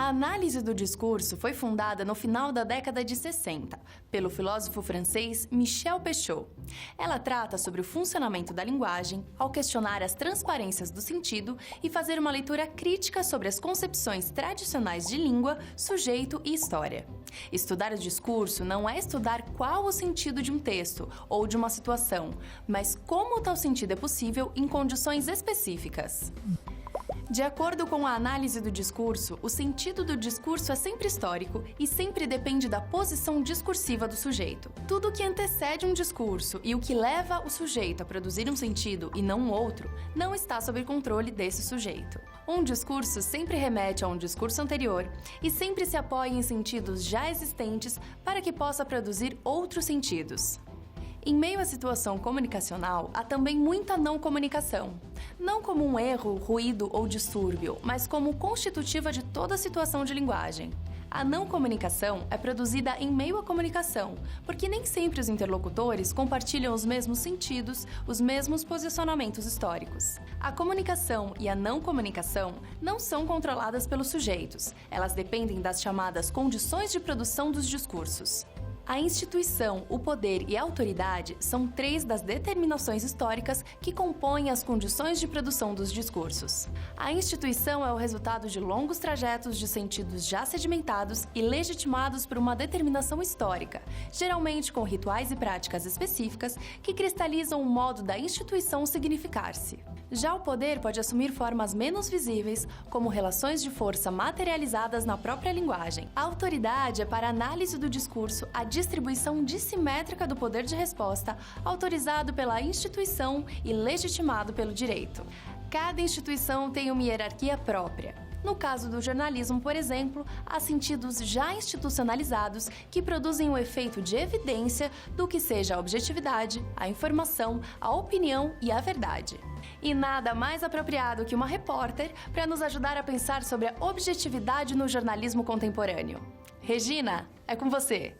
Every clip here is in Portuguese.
A análise do discurso foi fundada no final da década de 60, pelo filósofo francês Michel Peixot. Ela trata sobre o funcionamento da linguagem ao questionar as transparências do sentido e fazer uma leitura crítica sobre as concepções tradicionais de língua, sujeito e história. Estudar o discurso não é estudar qual o sentido de um texto ou de uma situação, mas como tal sentido é possível em condições específicas. De acordo com a análise do discurso, o sentido do discurso é sempre histórico e sempre depende da posição discursiva do sujeito. Tudo o que antecede um discurso e o que leva o sujeito a produzir um sentido e não um outro, não está sob controle desse sujeito. Um discurso sempre remete a um discurso anterior e sempre se apoia em sentidos já existentes para que possa produzir outros sentidos. Em meio à situação comunicacional, há também muita não comunicação. Não como um erro, ruído ou distúrbio, mas como constitutiva de toda a situação de linguagem. A não comunicação é produzida em meio à comunicação, porque nem sempre os interlocutores compartilham os mesmos sentidos, os mesmos posicionamentos históricos. A comunicação e a não comunicação não são controladas pelos sujeitos, elas dependem das chamadas condições de produção dos discursos. A instituição, o poder e a autoridade são três das determinações históricas que compõem as condições de produção dos discursos. A instituição é o resultado de longos trajetos de sentidos já sedimentados e legitimados por uma determinação histórica, geralmente com rituais e práticas específicas que cristalizam o modo da instituição significar-se. Já o poder pode assumir formas menos visíveis, como relações de força materializadas na própria linguagem. A autoridade é, para a análise do discurso, a distribuição dissimétrica do poder de resposta, autorizado pela instituição e legitimado pelo direito. Cada instituição tem uma hierarquia própria. No caso do jornalismo, por exemplo, há sentidos já institucionalizados que produzem o efeito de evidência do que seja a objetividade, a informação, a opinião e a verdade. E nada mais apropriado que uma repórter para nos ajudar a pensar sobre a objetividade no jornalismo contemporâneo. Regina, é com você!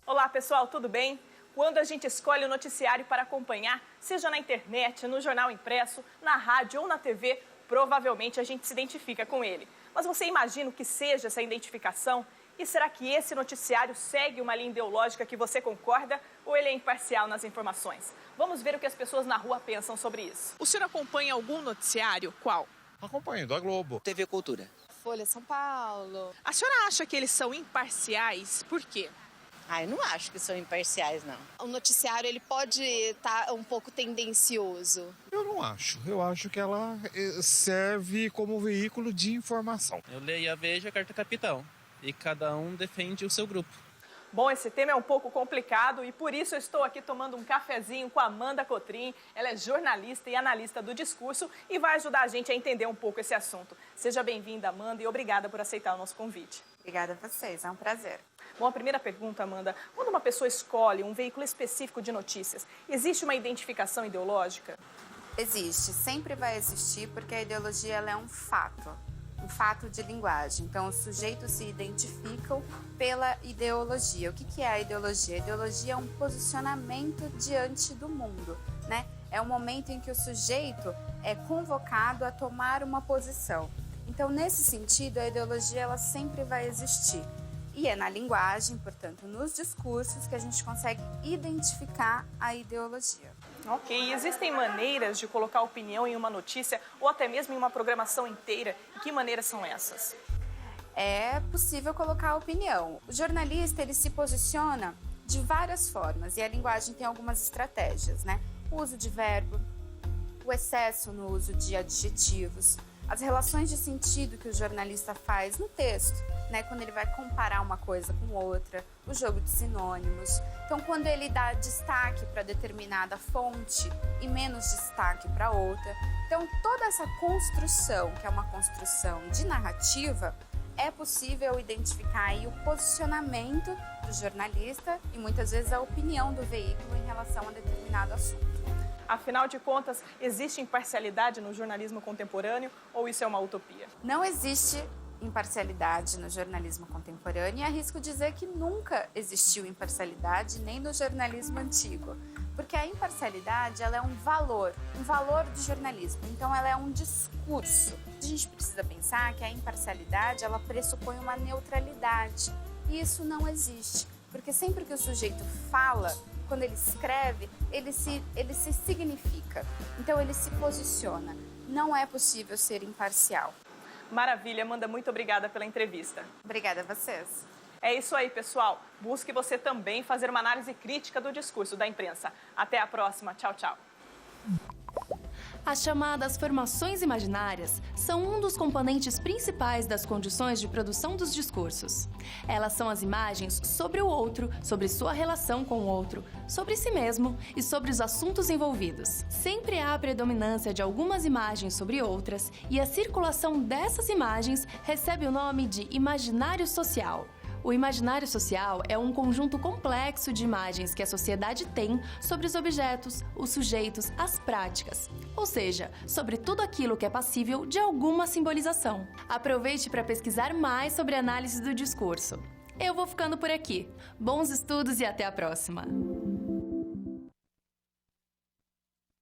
Olá pessoal, tudo bem? Quando a gente escolhe o noticiário para acompanhar, seja na internet, no jornal impresso, na rádio ou na TV, provavelmente a gente se identifica com ele. Mas você imagina o que seja essa identificação? E será que esse noticiário segue uma linha ideológica que você concorda ou ele é imparcial nas informações? Vamos ver o que as pessoas na rua pensam sobre isso. O senhor acompanha algum noticiário? Qual? Acompanho, da Globo. TV Cultura. Folha São Paulo. A senhora acha que eles são imparciais? Por quê? Eu não acho que são imparciais, não. O noticiário, ele pode estar um pouco tendencioso. Eu não acho. Eu acho que ela serve como veículo de informação. Eu leio a Veja, a Carta Capitão. E cada um defende o seu grupo. Bom, esse tema é um pouco complicado e por isso eu estou aqui tomando um cafezinho com a Amanda Cotrim. Ela é jornalista e analista do discurso e vai ajudar a gente a entender um pouco esse assunto. Seja bem-vinda, Amanda, e obrigada por aceitar o nosso convite. Obrigada a vocês, é um prazer. Bom, a primeira pergunta, Amanda. Quando uma pessoa escolhe um veículo específico de notícias, existe uma identificação ideológica? Existe, sempre vai existir, porque a ideologia ela é um fato de linguagem. Então, os sujeitos se identificam pela ideologia. O que é a ideologia? A ideologia é um posicionamento diante do mundo, né? É o momento em que o sujeito é convocado a tomar uma posição. Então, nesse sentido, a ideologia ela sempre vai existir. E é na linguagem, portanto, nos discursos, que a gente consegue identificar a ideologia. Ok, existem maneiras de colocar opinião em uma notícia ou até mesmo em uma programação inteira? E que maneiras são essas? É possível colocar opinião. O jornalista, ele se posiciona de várias formas e a linguagem tem algumas estratégias, né? O uso de verbo, o excesso no uso de adjetivos, as relações de sentido que o jornalista faz no texto, né, quando ele vai comparar uma coisa com outra, o jogo de sinônimos. Então, quando ele dá destaque para determinada fonte e menos destaque para outra. Então, toda essa construção, que é uma construção de narrativa, é possível identificar aí o posicionamento do jornalista e muitas vezes a opinião do veículo em relação a determinado assunto. Afinal de contas, existe imparcialidade no jornalismo contemporâneo ou isso é uma utopia? Não existe imparcialidade no jornalismo contemporâneo e arrisco dizer que nunca existiu imparcialidade nem no jornalismo antigo. Porque a imparcialidade, ela é um valor do jornalismo. Então, ela é um discurso. A gente precisa pensar que a imparcialidade, ela pressupõe uma neutralidade. E isso não existe. Porque sempre que o sujeito fala, quando ele escreve, ele se significa. Então, ele se posiciona. Não é possível ser imparcial. Maravilha, Amanda, muito obrigada pela entrevista. Obrigada a vocês. É isso aí, pessoal. Busque você também fazer uma análise crítica do discurso da imprensa. Até a próxima. Tchau, tchau. As chamadas formações imaginárias são um dos componentes principais das condições de produção dos discursos. Elas são as imagens sobre o outro, sobre sua relação com o outro, sobre si mesmo e sobre os assuntos envolvidos. Sempre há a predominância de algumas imagens sobre outras e a circulação dessas imagens recebe o nome de imaginário social. O imaginário social é um conjunto complexo de imagens que a sociedade tem sobre os objetos, os sujeitos, as práticas, ou seja, sobre tudo aquilo que é passível de alguma simbolização. Aproveite para pesquisar mais sobre a análise do discurso. Eu vou ficando por aqui. Bons estudos e até a próxima!